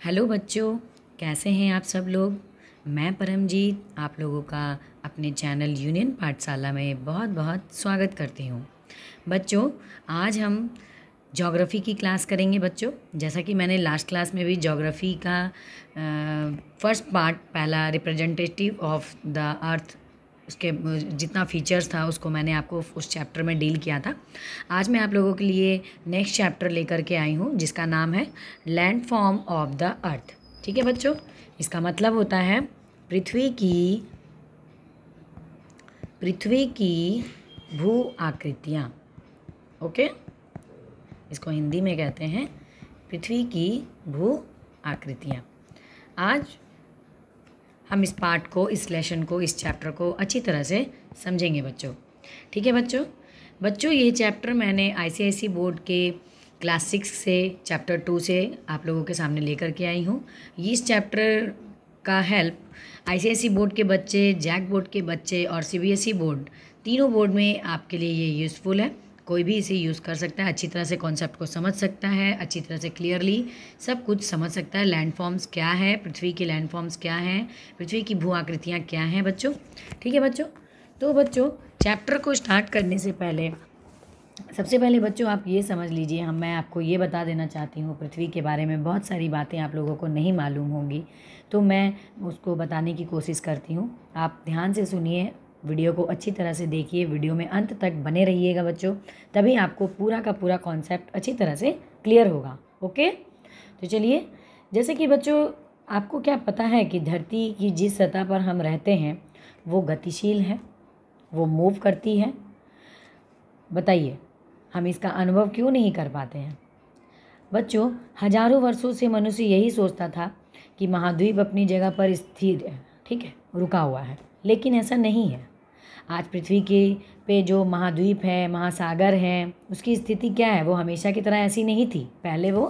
Hello बच्चों, कैसे हैं आप सब लोग। मैं परमजीत आप लोगों का अपने चैनल यूनियन पाठशाला में बहुत बहुत स्वागत करती हूँ। बच्चों, आज हम ज्योग्राफ़ी की क्लास करेंगे। बच्चों, जैसा कि मैंने लास्ट क्लास में भी ज्योग्राफ़ी का फर्स्ट पार्ट पहला रिप्रेजेंटेटिव ऑफ द अर्थ उसके जितना फीचर्स था उसको मैंने आपको उस चैप्टर में डील किया था। आज मैं आप लोगों के लिए नेक्स्ट चैप्टर लेकर के आई हूँ जिसका नाम है लैंड फॉर्म ऑफ द अर्थ। ठीक है बच्चों, इसका मतलब होता है पृथ्वी की भू आकृतियाँ। ओके, इसको हिंदी में कहते हैं पृथ्वी की भू आकृतियाँ। आज हम इस पार्ट को, इस लेसन को, इस चैप्टर को अच्छी तरह से समझेंगे बच्चों। ठीक है बच्चों, ये चैप्टर मैंने आईसीआईसी बोर्ड के क्लास 6 से चैप्टर 2 से आप लोगों के सामने लेकर के आई हूँ। इस चैप्टर का हेल्प आईसीआईसी बोर्ड के बच्चे, जैक बोर्ड के बच्चे और सीबीएसई बोर्ड, तीनों बोर्ड में आपके लिए ये यूज़फुल है। कोई भी इसे यूज़ कर सकता है, अच्छी तरह से कॉन्सेप्ट को समझ सकता है, अच्छी तरह से क्लियरली सब कुछ समझ सकता है। लैंड फॉर्म्स क्या है, पृथ्वी के लैंड फॉर्म्स क्या हैं, पृथ्वी की भू आकृतियाँ क्या हैं बच्चों। ठीक है बच्चों, तो बच्चों चैप्टर को स्टार्ट करने से पहले सबसे पहले बच्चों आप ये समझ लीजिए, मैं आपको ये बता देना चाहती हूँ, पृथ्वी के बारे में बहुत सारी बातें आप लोगों को नहीं मालूम होंगी, तो मैं उसको बताने की कोशिश करती हूँ। आप ध्यान से सुनिए, वीडियो को अच्छी तरह से देखिए, वीडियो में अंत तक बने रहिएगा बच्चों, तभी आपको पूरा का पूरा कॉन्सेप्ट अच्छी तरह से क्लियर होगा। ओके, तो चलिए, जैसे कि बच्चों आपको क्या पता है कि धरती की जिस सतह पर हम रहते हैं वो गतिशील है, वो मूव करती है। बताइए, हम इसका अनुभव क्यों नहीं कर पाते हैं। बच्चों, हजारों वर्षों से मनुष्य यही सोचता था कि महाद्वीप अपनी जगह पर स्थिर है, ठीक है, रुका हुआ है, लेकिन ऐसा नहीं है। आज पृथ्वी के पे जो महाद्वीप है, महासागर हैं, उसकी स्थिति क्या है, वो हमेशा की तरह ऐसी नहीं थी। पहले वो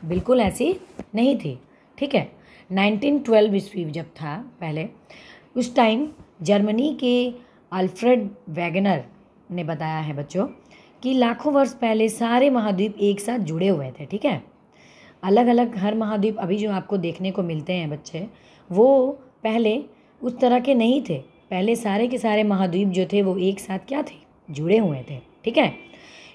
बिल्कुल ऐसी नहीं थी। ठीक है, 1912 ईस्वी जब था पहले, उस टाइम जर्मनी के अल्फ्रेड वैगनर ने बताया है बच्चों कि लाखों वर्ष पहले सारे महाद्वीप एक साथ जुड़े हुए थे। ठीक है, अलग अलग हर महाद्वीप अभी जो आपको देखने को मिलते हैं बच्चे, वो पहले उस तरह के नहीं थे। पहले सारे के सारे महाद्वीप जो थे वो एक साथ क्या थे, जुड़े हुए थे। ठीक है,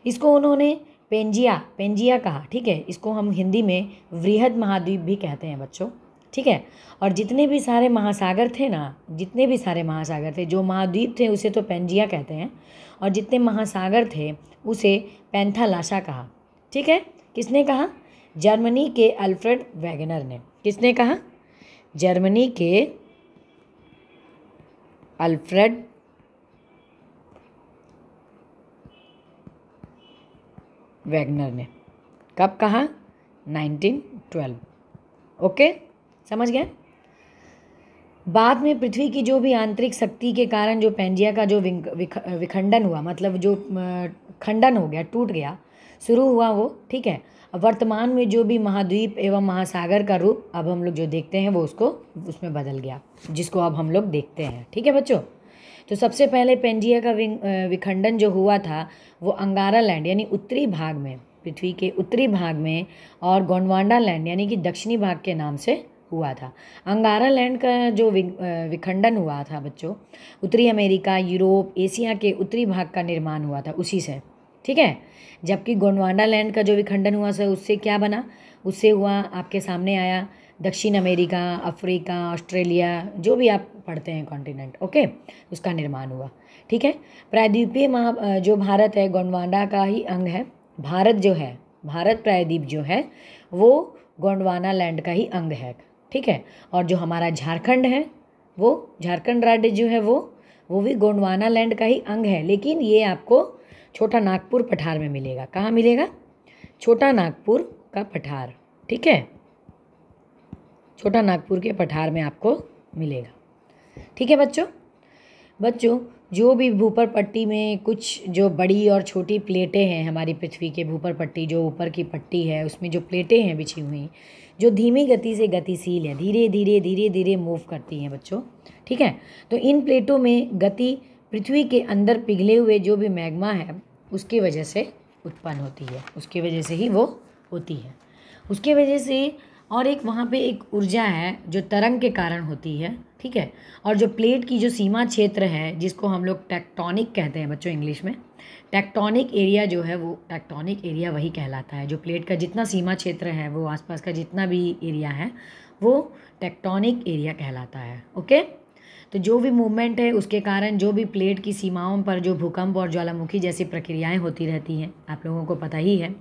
इसको उन्होंने पेंजिया कहा। ठीक है, इसको हम हिंदी में वृहद महाद्वीप भी कहते हैं बच्चों। ठीक है, और जितने भी सारे महासागर थे ना, जितने भी सारे महासागर थे, जो महाद्वीप थे उसे तो पेंजिया कहते हैं, और जितने महासागर थे उसे पैंथालाशा कहा। ठीक है, किसने कहा? जर्मनी के अल्फ्रेड वैगनर ने। किसने कहा? जर्मनी के अल्फ्रेड वैगनर ने। कब कहा? 1912। ओके, समझ गए। बाद में पृथ्वी की जो भी आंतरिक शक्ति के कारण जो पेंजिया का जो विखंडन हुआ, मतलब जो खंडन हो गया, टूट गया, शुरू हुआ वो। ठीक है, अब वर्तमान में जो भी महाद्वीप एवं महासागर का रूप अब हम लोग जो देखते हैं वो उसको उसमें बदल गया, जिसको अब हम लोग देखते हैं। ठीक है बच्चों, तो सबसे पहले पेंजिया का विखंडन जो हुआ था वो अंगारा लैंड यानी उत्तरी भाग में, पृथ्वी के उत्तरी भाग में, और गोंडवाना लैंड यानी कि दक्षिणी भाग के नाम से हुआ था। अंगारा लैंड का जो विखंडन हुआ था बच्चों, उत्तरी अमेरिका, यूरोप, एशिया के उत्तरी भाग का निर्माण हुआ था उसी से। ठीक है, जबकि गोंडवाना लैंड का जो विखंडन हुआ था उससे क्या बना, उससे हुआ आपके सामने आया दक्षिण अमेरिका, अफ्रीका, ऑस्ट्रेलिया, जो भी आप पढ़ते हैं कॉन्टिनेंट, ओके, उसका निर्माण हुआ। ठीक है, प्रायद्वीपीय जो भारत है गोंडवाना का ही अंग है। भारत जो है, भारत प्रायद्वीप जो है वो गोंडवाना लैंड का ही अंग है। ठीक है, और जो हमारा झारखंड है, वो झारखंड राज्य जो है वो भी गोंडवाना लैंड का ही अंग है, लेकिन ये आपको छोटा नागपुर पठार में मिलेगा। कहाँ मिलेगा? छोटा नागपुर का पठार। ठीक है, छोटा नागपुर के पठार में आपको मिलेगा। ठीक है बच्चों, जो भी भूपर पट्टी में कुछ जो बड़ी और छोटी प्लेटें हैं, हमारी पृथ्वी के भूपर पट्टी जो ऊपर की पट्टी है उसमें जो प्लेटें हैं बिछी हुई, जो धीमी गति से गतिशील है, धीरे धीरे मूव करती हैं बच्चों। ठीक है, तो इन प्लेटों में गति पृथ्वी के अंदर पिघले हुए जो भी मैग्मा है उसकी वजह से उत्पन्न होती है, उसकी वजह से ही वो होती है। उसकी वजह से और एक वहाँ पे एक ऊर्जा है जो तरंग के कारण होती है, ठीक है। और जो प्लेट की जो सीमा क्षेत्र है जिसको हम लोग टेक्टोनिक कहते हैं बच्चों इंग्लिश में, टेक्टोनिक एरिया जो है वो टेक्टोनिक एरिया वही कहलाता है। जो प्लेट का जितना सीमा क्षेत्र है, वो आसपास का जितना भी एरिया है वो टेक्टोनिक एरिया कहलाता है। ओके, तो जो भी मूवमेंट है उसके कारण जो भी प्लेट की सीमाओं पर जो भूकंप और ज्वालामुखी जैसी प्रक्रियाएं होती रहती हैं, आप लोगों को पता ही है।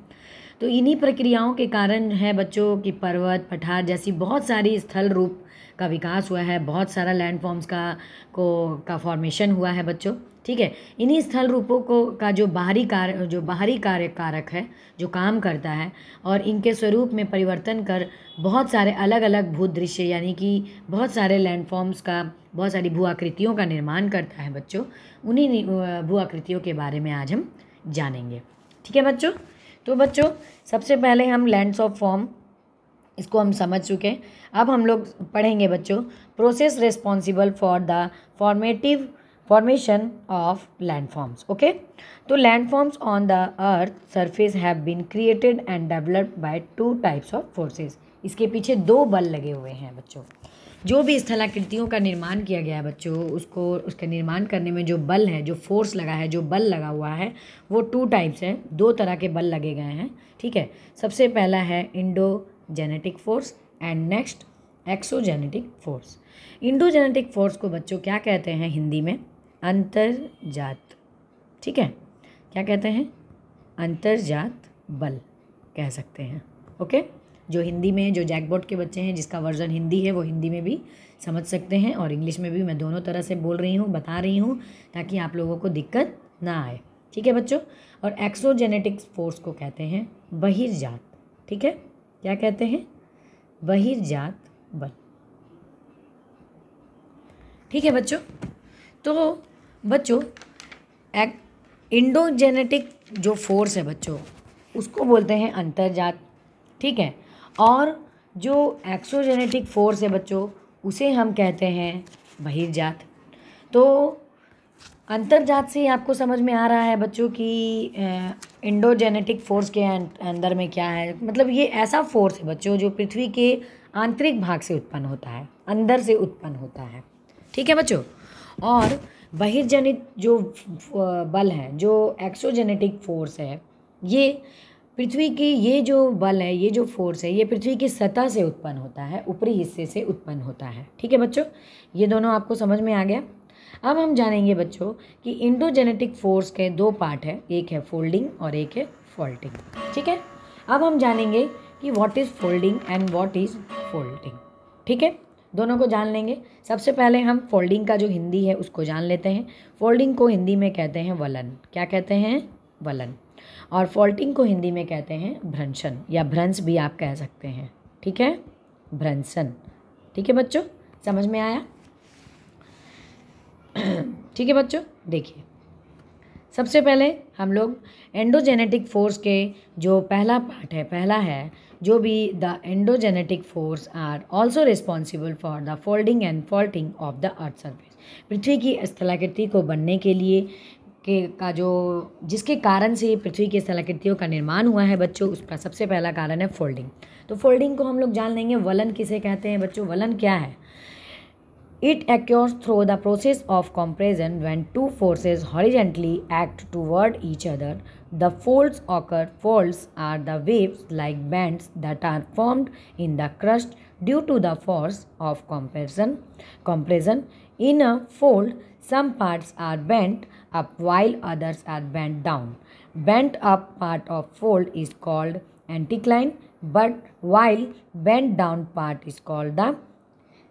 तो इन्हीं प्रक्रियाओं के कारण है बच्चों कि पर्वत, पठार जैसी बहुत सारी स्थल रूप का विकास हुआ है, बहुत सारा लैंडफॉर्म्स का फॉर्मेशन हुआ है बच्चों, ठीक है। इन्हीं स्थल रूपों का जो बाहरी कारक है, जो काम करता है और इनके स्वरूप में परिवर्तन कर बहुत सारे अलग अलग भूदृश्य यानी कि बहुत सारे लैंडफॉर्म्स का, बहुत सारी भू आकृतियों का निर्माण करता है बच्चों। उन्हीं भू आकृतियों के बारे में आज हम जानेंगे, ठीक है बच्चों। तो बच्चों सबसे पहले हम लैंड्स ऑफ फॉर्म, इसको हम समझ चुके हैं। अब हम लोग पढ़ेंगे बच्चों process responsible for the formation of landforms. Okay, तो landforms on the earth surface have been created and developed by 2 types of forces. इसके पीछे 2 बल लगे हुए हैं बच्चों। जो भी स्थलाकृतियों का निर्माण किया गया है बच्चों, उसका निर्माण करने में जो बल है, जो फोर्स लगा है, जो बल लगा हुआ है, वो 2 टाइप्स हैं, 2 तरह के बल लगे गए हैं, ठीक है। सबसे पहला है endogenetic force and next exogenetic force. Endogenetic force को बच्चों क्या कहते हैं हिंदी में? अंतर्जात, ठीक है। क्या कहते हैं? अंतर्जात बल कह सकते हैं। ओके, जो हिंदी में, जो जैकबोर्ड के बच्चे हैं जिसका वर्जन हिंदी है वो हिंदी में भी समझ सकते हैं और इंग्लिश में भी मैं दोनों तरह से बोल रही हूँ, बता रही हूँ ताकि आप लोगों को दिक्कत ना आए, ठीक है बच्चों। और एक्सोजेनेटिक फोर्स को कहते हैं बहिर्जात, ठीक है। क्या कहते हैं? बहिर्जात बल, ठीक है बच्चों। तो बच्चों इंडोजेनेटिक जो फोर्स है बच्चों उसको बोलते हैं अंतर्जात, ठीक है। और जो एक्सोजेनेटिक फोर्स है बच्चों उसे हम कहते हैं बहिर्जात। तो अंतर्जात से आपको समझ में आ रहा है बच्चों कि इंडोजेनेटिक फोर्स के अंदर में क्या है। मतलब ये ऐसा फोर्स है बच्चों जो पृथ्वी के आंतरिक भाग से उत्पन्न होता है, अंदर से उत्पन्न होता है, ठीक है बच्चों। और बहिर्जनित जो बल है, जो एक्सोजेनेटिक फोर्स है, ये पृथ्वी की, ये जो बल है, ये जो फोर्स है, ये पृथ्वी की सतह से उत्पन्न होता है, ऊपरी हिस्से से उत्पन्न होता है, ठीक है बच्चों। ये दोनों आपको समझ में आ गया। अब हम जानेंगे बच्चों कि इंडोजेनेटिक फोर्स के 2 पार्ट है, एक है फोल्डिंग और एक है फॉल्टिंग, ठीक है। अब हम जानेंगे कि what is folding and what is faulting, ठीक है। दोनों को जान लेंगे। सबसे पहले हम फोल्डिंग का जो हिंदी है उसको जान लेते हैं। फोल्डिंग को हिंदी में कहते हैं वलन। क्या कहते हैं? वलन। और फॉल्टिंग को हिंदी में कहते हैं भ्रंशन या भ्रंश भी आप कह सकते हैं, ठीक है, भ्रंशन, ठीक है बच्चों। समझ में आया? ठीक है बच्चों, देखिए सबसे पहले हम लोग एंडोजेनेटिक फोर्स के जो पहला पार्ट है, पहला है जो भी the endogenetic force are also responsible for the folding and faulting of the earth surface. पृथ्वी की स्थलाकृति को बनने के लिए जिसके कारण से पृथ्वी की स्थलाकृतियों का निर्माण हुआ है बच्चों, उसका सबसे पहला कारण है फोल्डिंग। तो फोल्डिंग को हम लोग जान लेंगे। वलन किसे कहते हैं बच्चों? वलन क्या है? It occurs through the process of compression when 2 forces horizontally act toward each other. The folds occur. Folds are the waves like bands that are formed in the crust due to the force of compression. In a fold, some parts are bent up while others are bent down. Bent up part of fold is called anticline, but while bent down part is called the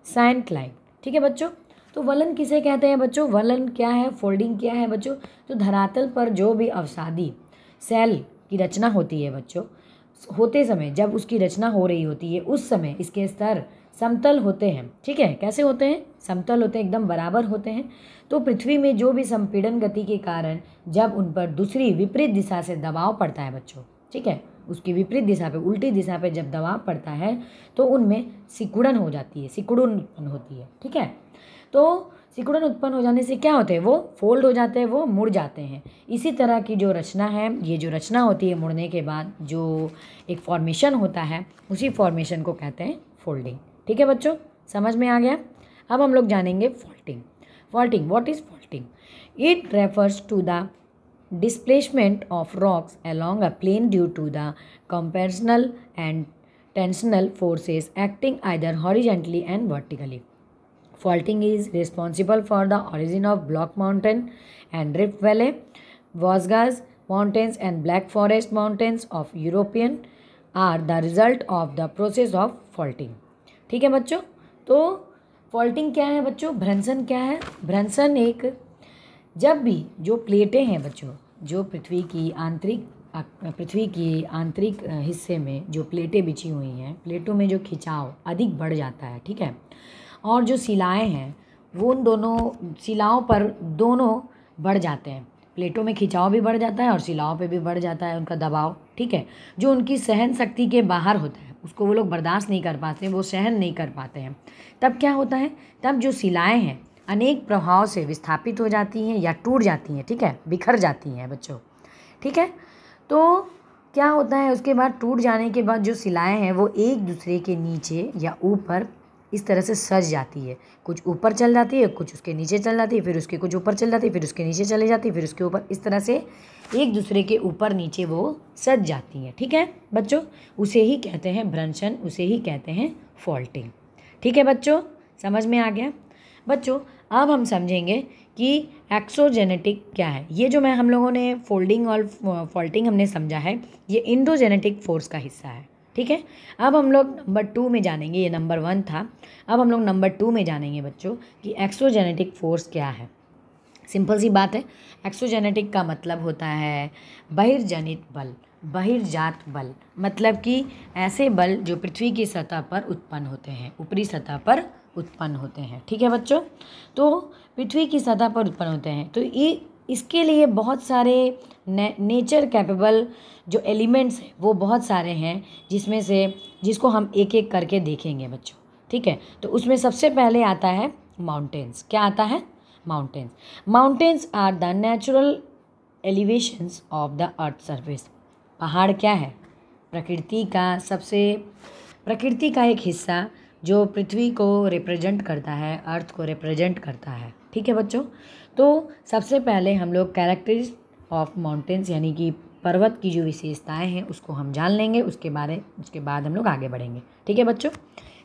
syncline. ठीक है बच्चों। तो वलन किसे कहते हैं बच्चों? वलन क्या है, फोल्डिंग क्या है बच्चों? तो धरातल पर जो भी अवसादी सेल की रचना होती है बच्चों, होते समय जब उसकी रचना हो रही होती है उस समय इसके स्तर समतल होते हैं, ठीक है। कैसे होते हैं? समतल होते हैं, एकदम बराबर होते हैं। तो पृथ्वी में जो भी संपीड़न गति के कारण जब उन पर दूसरी विपरीत दिशा से दबाव पड़ता है बच्चों, ठीक है, उसकी विपरीत दिशा पे, उल्टी दिशा पे जब दबाव पड़ता है तो उनमें सिकुड़न हो जाती है, सिकुड़न उत्पन्न होती है, ठीक है। तो सिकुड़न उत्पन्न हो जाने से क्या होते हैं, वो फोल्ड हो जाते हैं, वो मुड़ जाते हैं। इसी तरह की जो रचना है, ये जो रचना होती है मुड़ने के बाद जो एक फॉर्मेशन होता है, उसी फॉर्मेशन को कहते हैं फोल्डिंग। ठीक है बच्चों, समझ में आ गया। अब हम लोग जानेंगे faulting. Faulting, what is faulting? It refers to the displacement of rocks along a plane due to the compressional and tensional forces acting either horizontally and vertically. Faulting is responsible for the origin of Block Mountain and Rift Valley, Vosges Mountains and Black Forest Mountains of European are the result of the process of faulting. ठीक है बच्चों, तो faulting क्या है बच्चों? भ्रंशन क्या है? भ्रंशन एक, जब भी जो प्लेटें हैं बच्चों, जो पृथ्वी की आंतरिक हिस्से में जो प्लेटें बिछी हुई हैं, प्लेटों में जो खिंचाव अधिक बढ़ जाता है, ठीक है, और जो शिलाएं हैं वो उन दोनों शिलाओं पर दोनों बढ़ जाते हैं। प्लेटों में खिंचाव भी बढ़ जाता है और शिलाओं पे भी बढ़ जाता है उनका दबाव, ठीक है, जो उनकी सहन शक्ति के बाहर होता है, उसको वो लोग बर्दाश्त नहीं कर पाते, वो सहन नहीं कर पाते हैं। तब क्या होता है, तब जो शिलाएं हैं अनेक प्रभाव से विस्थापित हो जाती हैं या टूट जाती हैं, ठीक है, बिखर जाती हैं बच्चों, ठीक है। तो क्या होता है, उसके बाद टूट जाने के बाद जो शिलाएं हैं वो एक दूसरे के नीचे या ऊपर इस तरह से सज जाती है। कुछ ऊपर चल जाती है, कुछ उसके नीचे चल जाती है, फिर उसके कुछ ऊपर चल जाती है, फिर उसके नीचे चले जाती है, फिर उसके ऊपर, इस तरह से एक दूसरे के ऊपर नीचे वो सज जाती हैं। ठीक है बच्चों, उसे ही कहते हैं भ्रंशन, उसे ही कहते हैं फॉल्टिंग। ठीक है बच्चों, समझ में आ गया। बच्चों अब हम समझेंगे कि एक्सोजेनेटिक क्या है। ये जो हम लोगों ने फोल्डिंग और फॉल्टिंग हमने समझा है, ये इंडोजेनेटिक फोर्स का हिस्सा है। ठीक है, अब हम लोग नंबर 2 में जानेंगे, ये नंबर 1 था, अब हम लोग नंबर 2 में जानेंगे बच्चों कि एक्सोजेनेटिक फोर्स क्या है। सिंपल सी बात है, एक्सोजेनेटिक का मतलब होता है बहिर्जनित बल, बहिर्जात बल, मतलब कि ऐसे बल जो पृथ्वी की सतह पर उत्पन्न होते हैं, ऊपरी सतह पर उत्पन्न होते हैं। ठीक है बच्चों, तो पृथ्वी की सतह पर उत्पन्न होते हैं, तो ये इसके लिए बहुत सारे नेचर कैपेबल जो एलिमेंट्स हैं वो बहुत सारे हैं, जिसमें से जिसको हम एक एक करके देखेंगे बच्चों। ठीक है, तो उसमें सबसे पहले आता है माउंटेन्स। क्या आता है? Mountains. Mountains are the natural elevations of the earth surface. पहाड़ क्या है? प्रकृति का एक हिस्सा जो पृथ्वी को रिप्रेजेंट करता है, अर्थ को रिप्रेजेंट करता है। ठीक है बच्चों, तो सबसे पहले हम लोग कैरेक्टरिस्टिक्स ऑफ माउंटेन्स यानी कि पर्वत की जो विशेषताएं हैं उसको हम जान लेंगे, उसके बाद हम लोग आगे बढ़ेंगे। ठीक है बच्चों,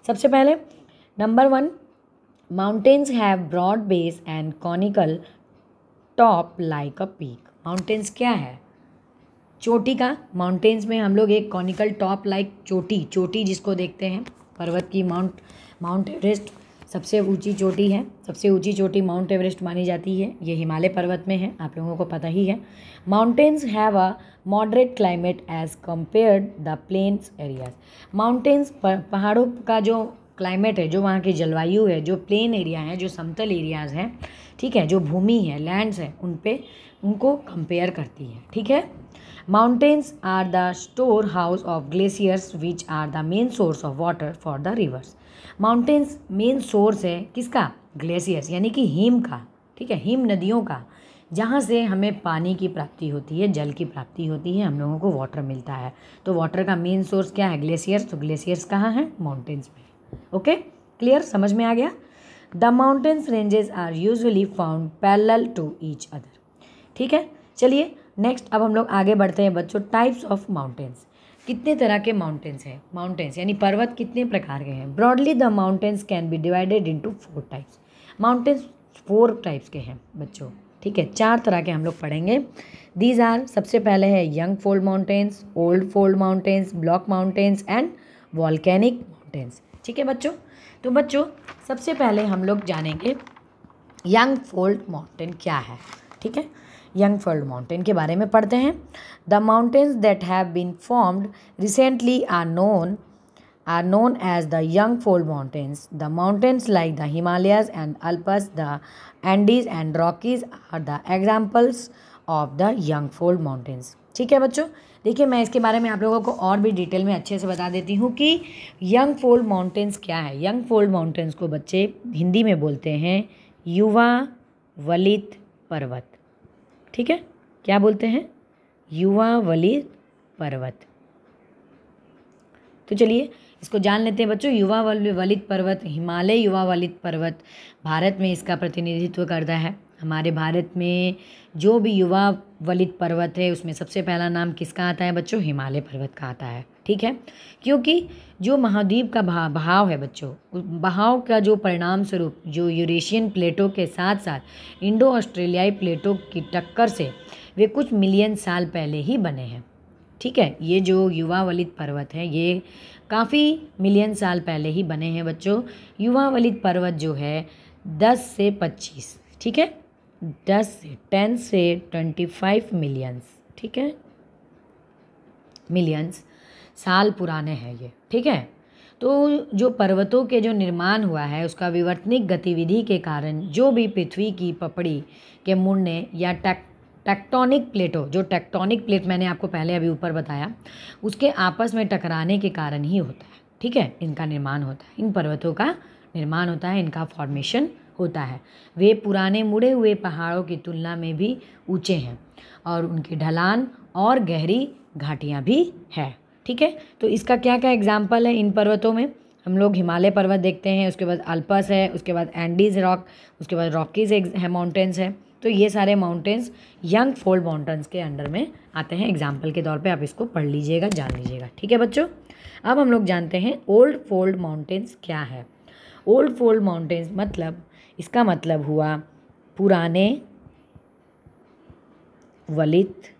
सबसे पहले number 1, mountains have broad base and conical top like a peak. Mountains क्या है? चोटी का। माउंटेन्स में हम लोग एक कॉनिकल टॉप लाइक चोटी जिसको देखते हैं, पर्वत की माउंट एवरेस्ट सबसे ऊंची चोटी है। सबसे ऊंची चोटी माउंट एवरेस्ट मानी जाती है, ये हिमालय पर्वत में है, आप लोगों को पता ही है। Mountains have a moderate climate as compared the plains areas. Mountains पहाड़ों का जो क्लाइमेट है, जो वहाँ की जलवायु है, जो प्लेन एरिया है, जो समतल एरियाज़ हैं, ठीक है, जो भूमि है, लैंड्स हैं, उनको कंपेयर करती है। ठीक है, mountains are the storehouse of glaciers which are the main source of water for the rivers. Mountains main source है किसका? ग्लेशियर्स यानी कि हिम का। ठीक है, हिम नदियों का, जहाँ से हमें पानी की प्राप्ति होती है, जल की प्राप्ति होती है, हम लोगों को वाटर मिलता है। तो वाटर का मेन सोर्स क्या है? ग्लेशियर्स। तो ग्लेशियर्स कहाँ हैं? माउंटेन्स में। ओके, क्लियर, समझ में आ गया। The mountains ranges are usually found parallel to each other. ठीक है, चलिए नेक्स्ट अब हम लोग आगे बढ़ते हैं बच्चों। टाइप्स ऑफ माउंटेन्स, कितने तरह के माउंटेन्स हैं? माउंटेन्स यानी पर्वत कितने प्रकार के हैं? Broadly the mountains can be divided into 4 types. Mountains 4 types के हैं बच्चों। ठीक है, 4 तरह के हम लोग पढ़ेंगे। दीज आर, सबसे पहले है young fold mountains, old fold mountains, block mountains and volcanic mountains. ठीक है बच्चों, तो बच्चों सबसे पहले हम लोग जानेंगे यंग फोल्ड माउंटेन क्या है। ठीक है, यंग फोल्ड माउंटेन के बारे में पढ़ते हैं। The mountains that have been formed recently are known as the young fold mountains. The mountains like the Himalayas and Alps, the Andes and Rockies are the examples of the young fold mountains. ठीक है बच्चों, देखिए मैं इसके बारे में आप लोगों को और भी डिटेल में अच्छे से बता देती हूँ कि यंग फोल्ड माउंटेन्स क्या है। यंग फोल्ड माउंटेन्स को बच्चे हिंदी में बोलते हैं युवा वलित पर्वत। ठीक है, क्या बोलते हैं? युवा वलित पर्वत। तो चलिए इसको जान लेते हैं बच्चों। युवा वलित पर्वत, हिमालय युवा वलित पर्वत भारत में इसका प्रतिनिधित्व करता है। हमारे भारत में जो भी युवा वलित पर्वत है उसमें सबसे पहला नाम किसका आता है बच्चों? हिमालय पर्वत का आता है। ठीक है, क्योंकि जो महाद्वीप का बहाव है बच्चों, बहाव का जो परिणाम स्वरूप जो यूरेशियन प्लेटों के साथ साथ इंडो ऑस्ट्रेलियाई प्लेटों की टक्कर से वे कुछ मिलियन साल पहले ही बने हैं। ठीक है, ये जो युवा वलित पर्वत है ये काफ़ी मिलियन साल पहले ही बने हैं बच्चों। युवा वलित पर्वत जो है 10 से 25, ठीक है, 10 से 25 मिलियंस, ठीक है, मिलियंस साल पुराने हैं ये। ठीक है, तो जो पर्वतों के जो निर्माण हुआ है उसका विवर्तनिक गतिविधि के कारण जो भी पृथ्वी की पपड़ी के मुड़ने या टेक्टोनिक प्लेटों, जो टेक्टोनिक प्लेट मैंने आपको पहले अभी ऊपर बताया, उसके आपस में टकराने के कारण ही होता है। ठीक है, इनका निर्माण होता है, इन पर्वतों का निर्माण होता है, इनका फॉर्मेशन होता है। वे पुराने मुड़े हुए पहाड़ों की तुलना में भी ऊंचे हैं और उनकी ढलान और गहरी घाटियाँ भी है। ठीक है, तो इसका क्या क्या एग्जाम्पल है इन पर्वतों में? हम लोग हिमालय पर्वत देखते हैं, उसके बाद अल्पस है, उसके बाद एंडीज रॉक, उसके बाद रॉकीज है, माउंटेन्स है। तो ये सारे माउंटेन्स यंग फोल्ड माउंटेन्स के अंडर में आते हैं। एग्जाम्पल के तौर पे आप इसको पढ़ लीजिएगा, जान लीजिएगा। ठीक है बच्चों, अब हम लोग जानते हैं ओल्ड फोल्ड माउंटेन्स क्या है। ओल्ड फोल्ड माउंटेन्स मतलब, इसका मतलब हुआ पुराने वलित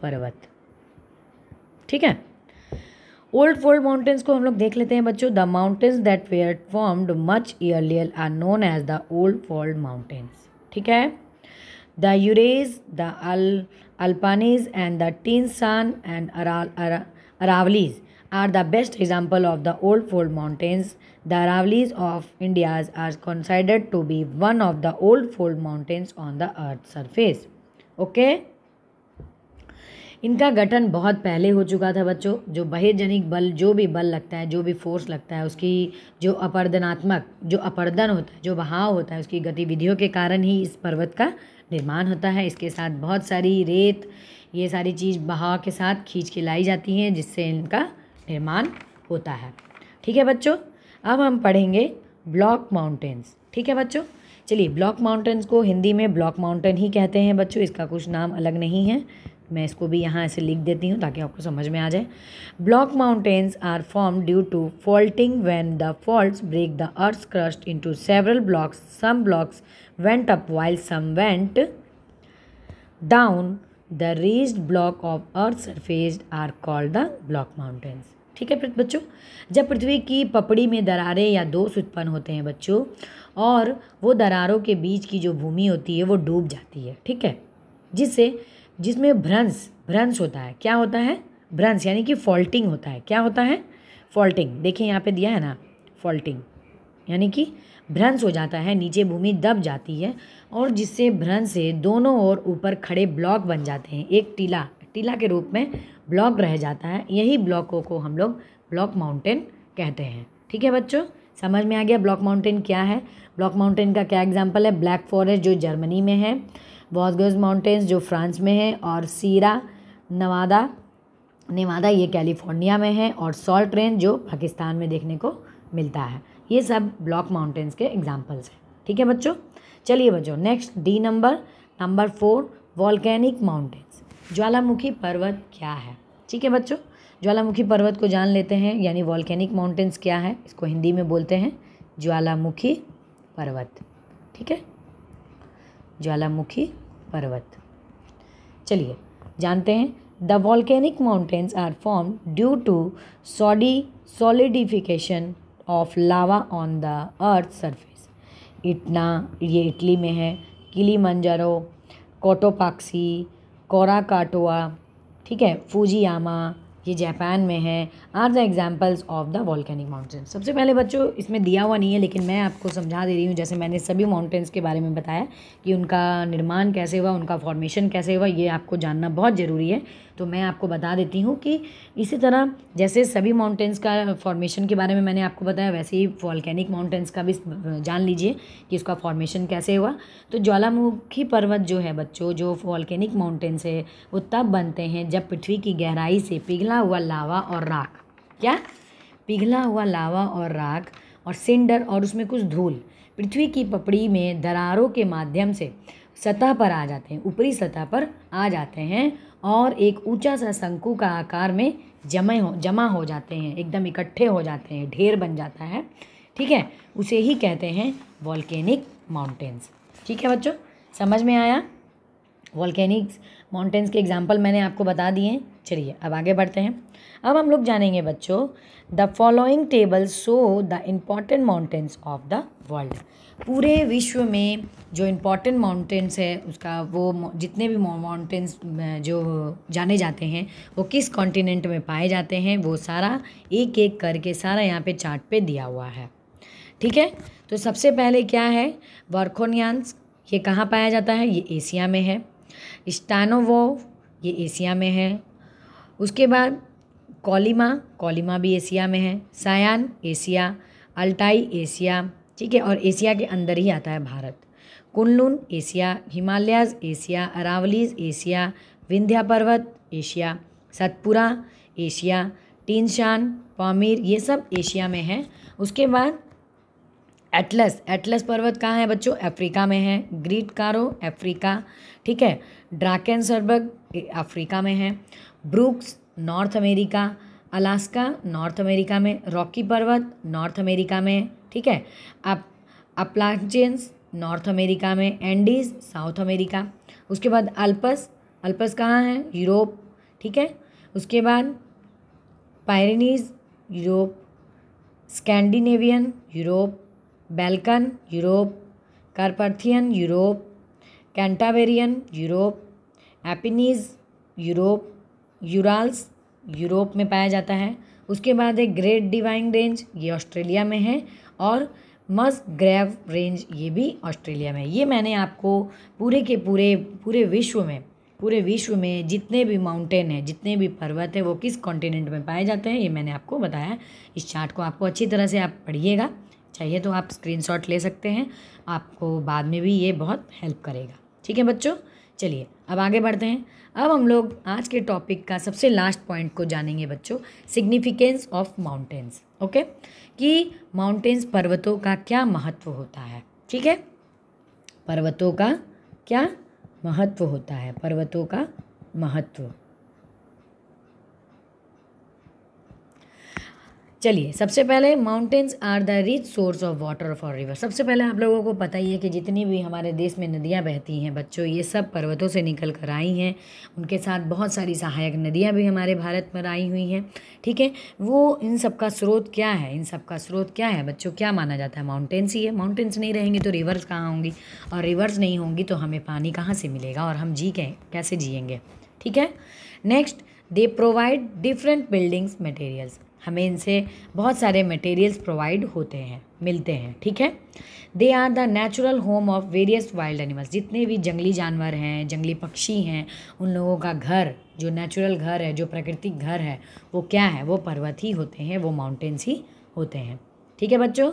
पर्वत। ठीक है, ओल्ड फोल्ड माउंटेन्स को हम लोग देख लेते हैं बच्चों। The mountains that were formed much earlier are known as the old fold mountains. ठीक है, the Urals, the Alpines and the Tien Shan and Aravallis are the best example of the old fold mountains. The Aravallis of India are considered to be one of the old fold mountains on the earth's surface. Okay? इनका गठन बहुत पहले हो चुका था बच्चों। जो बहिर्जनिक बल, जो भी बल लगता है, जो भी फोर्स लगता है, उसकी जो अपरदनात्मक, जो अपरदन होता है, जो बहाव होता है, उसकी गतिविधियों के कारण ही इस पर्वत का निर्माण होता है। इसके साथ बहुत सारी रेत, ये सारी चीज़ बहाव के साथ खींच के लाई जाती हैं, जिससे इनका निर्माण होता है। ठीक है बच्चों, अब हम पढ़ेंगे ब्लॉक माउंटेन्स। ठीक है बच्चों, चलिए ब्लॉक माउंटेन्स को हिंदी में ब्लॉक माउंटेन ही कहते हैं बच्चों, इसका कुछ नाम अलग नहीं है। मैं इसको भी यहाँ ऐसे लिख देती हूँ ताकि आपको समझ में आ जाए। Block mountains are form due to faulting when the faults break the earth crust into several blocks. Some blocks went up while some went down. The raised block of earth surface are called the block mountains. ठीक है बच्चों, जब पृथ्वी की पपड़ी में दरारें या दोष उत्पन्न होते हैं बच्चों, और वो दरारों के बीच की जो भूमि होती है वो डूब जाती है। ठीक है, जिसमें भ्रंश होता है। क्या होता है? भ्रंश, यानी कि फॉल्टिंग होता है। क्या होता है? फॉल्टिंग। देखिए यहाँ पे दिया है ना, फॉल्टिंग यानी कि भ्रंश हो जाता है, नीचे भूमि दब जाती है और जिससे भ्रंश से दोनों ओर ऊपर खड़े ब्लॉक बन जाते हैं। एक टीला के रूप में ब्लॉक रह जाता है। यही ब्लॉकों को हम लोग ब्लॉक माउंटेन कहते हैं। ठीक है बच्चों, समझ में आ गया ब्लॉक माउंटेन क्या है? ब्लॉक माउंटेन का क्या एग्जाम्पल है? ब्लैक फॉरेस्ट जो जर्मनी में है, वॉसगर्स माउंटेन्स जो फ्रांस में है, और सीरा नेवादा ये कैलिफोर्निया में है, और सॉल्ट रेंज जो पाकिस्तान में देखने को मिलता है। ये सब ब्लॉक माउंटेन्स के एग्जाम्पल्स हैं। ठीक है बच्चों, चलिए बच्चों next D number 4 volcanic mountains. ज्वालामुखी पर्वत क्या है? ठीक है बच्चों, ज्वालामुखी पर्वत को जान लेते हैं, यानी वॉल्केनिक माउंटेन्स क्या है। इसको हिंदी में बोलते हैं ज्वालामुखी पर्वत। ठीक है, ज्वालामुखी पर्वत। चलिए जानते हैं। The volcanic mountains are form due to solidification of lava on the earth surface. ये इटली में है, किलीमंजारो, कोटोपाक्सी, कोराकाटोआ, ठीक है, फूजियामा ये जापान में है, are the examples of the volcanic mountains. सबसे पहले बच्चों इसमें दिया हुआ नहीं है, लेकिन मैं आपको समझा दे रही हूँ, जैसे मैंने सभी माउंटेन्स के बारे में बताया कि उनका निर्माण कैसे हुआ, उनका फॉर्मेशन कैसे हुआ, ये आपको जानना बहुत ज़रूरी है। तो मैं आपको बता देती हूँ कि इसी तरह जैसे सभी माउंटेन्स का फॉर्मेशन के बारे में मैंने आपको बताया, वैसे ही वॉल्केनिक माउंटेन्स का भी जान लीजिए कि उसका फॉर्मेशन कैसे हुआ। तो ज्वालामुखी पर्वत जो है बच्चों, जो वॉल्केनिक माउंटेन्स है, वो तब बनते हैं जब पृथ्वी की गहराई से पिघला हुआ लावा और राख, क्या पिघला हुआ लावा और राख और सिंडर और उसमें कुछ धूल पृथ्वी की पपड़ी में दरारों के माध्यम से सतह पर आ जाते हैं, ऊपरी सतह पर आ जाते हैं और एक ऊंचा सा शंकु का आकार में जमा हो जाते हैं, एकदम इकट्ठे हो जाते हैं, ढेर बन जाता है। ठीक है, उसे ही कहते हैं वॉल्केनिक माउंटेन्स। ठीक है बच्चों, समझ में आया? वॉल्केनिक माउंटेन्स के एग्जाम्पल मैंने आपको बता दिए। चलिए अब आगे बढ़ते हैं। अब हम लोग जानेंगे बच्चों, the following table show the important mountains of the world. पूरे विश्व में जो इम्पॉर्टेंट माउंटेन्स है उसका, वो जितने भी माउंटेन्स जो जाने जाते हैं वो किस कॉन्टिनेंट में पाए जाते हैं, वो सारा एक एक करके सारा यहाँ पे चार्ट पे दिया हुआ है। ठीक है, तो सबसे पहले क्या है, वर्खोनियान्स, ये कहाँ पाया जाता है? ये एशिया में है। स्टानोवोव, ये एशिया में है। उसके बाद कोलिमा भी एशिया में है। सायान एशिया, अल्टाई एशिया, ठीक है, और एशिया के अंदर ही आता है Bharat. Kunlun Asia, Himalayas Asia, Aravallis Asia, Vindhya पर्वत एशिया, सतपुरा एशिया, टीनशान, पामीर, ये सब एशिया में है। उसके बाद एटलस पर्वत कहाँ है बच्चों? अफ्रीका में है। ग्रेट कारो अफ्रीका, ठीक है। ड्राकेनसबर्ग अफ्रीका में है। Brooks north America, Alaska north America में, रॉकी पर्वत नॉर्थ अमेरिका में, ठीक है। अपलाचियंस नॉर्थ अमेरिका में, एंडीज साउथ अमेरिका। उसके बाद अल्पस कहाँ है? यूरोप, ठीक है। उसके बाद Pyrenees Europe, Scandinavian Europe, Balkan Europe, Carpathian Europe, Cantabrian Europe, Apennines Europe, Urals Europe में पाया जाता है। उसके बाद एक ग्रेट डिवाइन रेंज, ये ऑस्ट्रेलिया में है, और मस्ग्रेव रेंज, ये भी ऑस्ट्रेलिया में है। ये मैंने आपको पूरे विश्व में जितने भी माउंटेन हैं, जितने भी पर्वत हैं, वो किस कॉन्टिनेंट में पाए जाते हैं, ये मैंने आपको बताया। इस चार्ट को आपको अच्छी तरह से आप पढ़िएगा, चाहिए तो आप स्क्रीनशॉट ले सकते हैं, आपको बाद में भी ये बहुत हेल्प करेगा। ठीक है बच्चों, चलिए अब आगे बढ़ते हैं। अब हम लोग आज के टॉपिक का सबसे लास्ट पॉइंट को जानेंगे बच्चों, सिग्निफिकेंस ऑफ माउंटेन्स। ओके, कि माउंटेन्स पर्वतों का क्या महत्व होता है। ठीक है, पर्वतों का क्या महत्व होता है, पर्वतों का महत्व। चलिए, सबसे पहले mountains are the rich source of water for river. सबसे पहले आप लोगों को पता ही है कि जितनी भी हमारे देश में नदियाँ बहती हैं बच्चों, ये सब पर्वतों से निकल कर आई हैं। उनके साथ बहुत सारी सहायक नदियाँ भी हमारे भारत में आई हुई हैं। ठीक है, वो इन सब का स्रोत क्या है? इन सब का स्रोत क्या है बच्चों? क्या माना जाता है? माउंटेन्स ही है। माउंटेन्स नहीं रहेंगे तो रिवर्स कहाँ होंगी, और रिवर्स नहीं होंगी तो हमें पानी कहाँ से मिलेगा, और हम कैसे जिएंगे। ठीक है, next, they provide different buildings materials. हमें इनसे बहुत सारे मटेरियल्स प्रोवाइड होते हैं, मिलते हैं। ठीक है, they are the natural home of various wild animals. जितने भी जंगली जानवर हैं, जंगली पक्षी हैं, उन लोगों का घर, जो नेचुरल घर है, जो प्राकृतिक घर है, वो क्या है? वो पर्वत ही होते हैं, वो माउंटेन्स ही होते हैं। ठीक है बच्चों,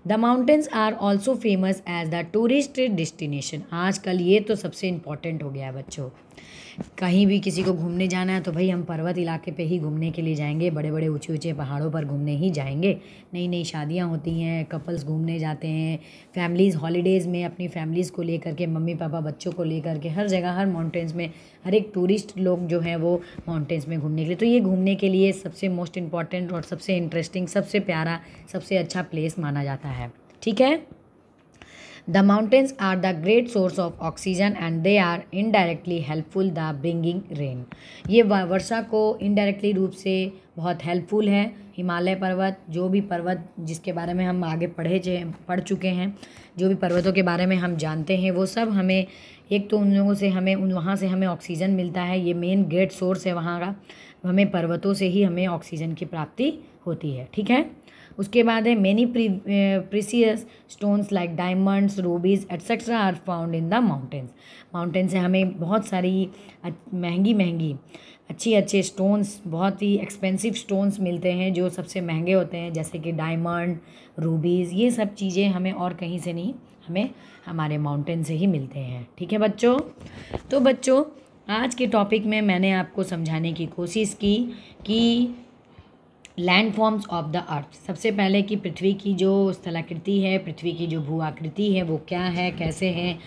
the mountains are also famous as the tourist destination. आजकल ये तो सबसे इम्पॉर्टेंट हो गया है बच्चों, कहीं भी किसी को घूमने जाना है तो भाई हम पर्वत इलाके पे ही घूमने के लिए जाएंगे, बड़े बड़े ऊंचे ऊंचे पहाड़ों पर घूमने ही जाएंगे। नई नई शादियां होती हैं, कपल्स घूमने जाते हैं, फैमिलीज़ हॉलीडेज़ में अपनी फैमिलीज़ को लेकर के, मम्मी पापा बच्चों को लेकर के, हर जगह हर माउंटेन्स में हर एक टूरिस्ट लोग जो हैं वो माउंटेन्स में घूमने के लिए, तो ये घूमने के लिए सबसे मोस्ट इम्पॉर्टेंट और सबसे इंटरेस्टिंग, सबसे प्यारा, सबसे अच्छा प्लेस माना जाता है। ठीक है, The mountains are the great source of oxygen and they are indirectly helpful the bringing rain. ये वर्षा को इनडायरेक्टली रूप से बहुत हेल्पफुल है। हिमालय पर्वत, जो भी पर्वत जिसके बारे में हम आगे पढ़ चुके हैं, जो भी पर्वतों के बारे में हम जानते हैं, वो सब हमें, एक तो उन लोगों से हमें, वहाँ से हमें ऑक्सीजन मिलता है, ये मेन ग्रेट सोर्स है वहाँ का। हमें पर्वतों से ही हमें ऑक्सीजन की प्राप्ति होती है। ठीक है, उसके बाद है many precious stones like diamonds, rubies etcetera are found in the mountains. Mountain से हमें बहुत सारी महंगी अच्छी अच्छे स्टोन्स, बहुत ही एक्सपेंसिव स्टोन्स मिलते हैं जो सबसे महंगे होते हैं, जैसे कि डायमंड, रूबीज़, ये सब चीज़ें हमें और कहीं से नहीं, हमें हमारे माउंटेन से ही मिलते हैं। ठीक है बच्चों। तो बच्चों आज के टॉपिक में मैंने आपको समझाने की कोशिश की कि लैंड फॉर्म्स ऑफ द अर्थ, सबसे पहले कि पृथ्वी की जो स्थलाकृति है, पृथ्वी की जो भू आकृति है वो क्या है, कैसे है,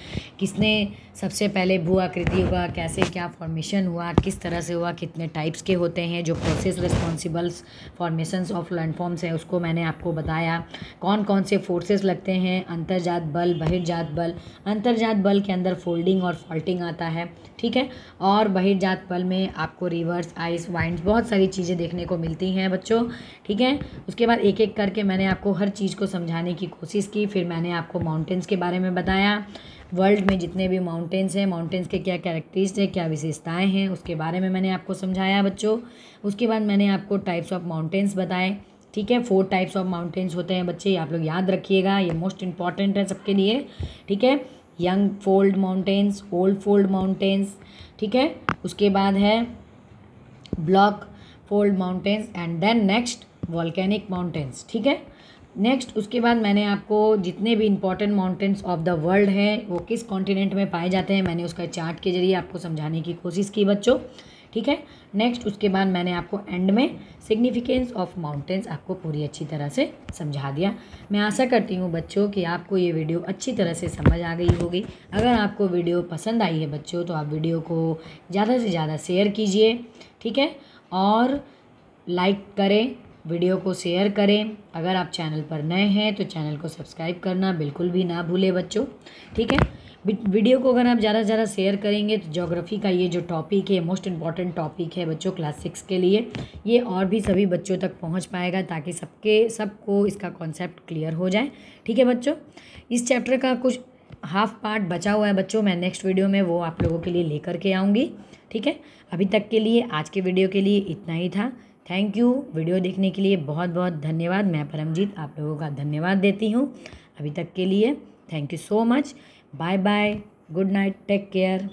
किसने सबसे पहले भू आकृति हुआ, कैसे क्या फॉर्मेशन हुआ, किस तरह से हुआ, कितने टाइप्स के होते हैं, जो प्रोसेस रिस्पॉन्सिबल्स फॉर्मेशंस ऑफ लैंडफॉर्म्स है उसको मैंने आपको बताया। कौन कौन से फोर्सेस लगते हैं, अंतर्जात बल, बहिर्जात बल। अंतर्जात बल के अंदर फोल्डिंग और फॉल्टिंग आता है, ठीक है। और बहिर्जात बल में आपको रिवर्स, आइस, वाइंड्स, बहुत सारी चीज़ें देखने को मिलती हैं बच्चों, ठीक है। उसके बाद एक एक करके मैंने आपको हर चीज़ को समझाने की कोशिश की। फिर मैंने आपको माउंटेन्स के बारे में बताया, वर्ल्ड में जितने भी माउंटेन्स हैं, माउंटेन्स के क्या कैरेक्टरिस्टिक्स हैं, क्या विशेषताएं हैं, उसके बारे में मैंने आपको समझाया बच्चों। उसके बाद मैंने आपको टाइप्स ऑफ माउंटेन्स बताए, ठीक है। 4 टाइप्स ऑफ माउंटेन्स होते हैं बच्चे, आप लोग याद रखिएगा, ये मोस्ट इंपॉर्टेंट है सबके लिए, ठीक है। Young fold mountains, old fold mountains, ठीक है। उसके बाद है block fold mountains and then next volcanic mountains, ठीक है। नेक्स्ट उसके बाद मैंने आपको जितने भी important mountains of the world हैं वो किस कॉन्टिनेंट में पाए जाते हैं, मैंने उसका चार्ट के जरिए आपको समझाने की कोशिश की बच्चों, ठीक है। नेक्स्ट उसके बाद मैंने आपको एंड में सिग्निफिकेंस ऑफ माउंटेन्स आपको पूरी अच्छी तरह से समझा दिया। मैं आशा करती हूँ बच्चों कि आपको ये वीडियो अच्छी तरह से समझ आ गई होगी। अगर आपको वीडियो पसंद आई है बच्चों तो आप वीडियो को ज़्यादा से ज़्यादा शेयर कीजिए, ठीक है, और लाइक करें, वीडियो को शेयर करें। अगर आप चैनल पर नए हैं तो चैनल को सब्सक्राइब करना बिल्कुल भी ना भूलें बच्चों, ठीक है। वीडियो को अगर आप ज़्यादा से ज़्यादा शेयर करेंगे तो ज्योग्राफी का ये जो टॉपिक है, मोस्ट इम्पॉर्टेंट टॉपिक है बच्चों क्लास 6 के लिए, ये और भी सभी बच्चों तक पहुंच पाएगा ताकि सबको इसका कॉन्सेप्ट क्लियर हो जाए, ठीक है बच्चों। इस चैप्टर का कुछ हाफ पार्ट बचा हुआ है बच्चों, मैं नेक्स्ट वीडियो में वो आप लोगों के लिए लेकर के आऊँगी, ठीक है। अभी तक के लिए, आज के वीडियो के लिए इतना ही था। थैंक यू, वीडियो देखने के लिए बहुत बहुत धन्यवाद। मैं परमजीत आप लोगों का धन्यवाद देती हूँ अभी तक के लिए। Thank you so much, bye bye, good night, take care.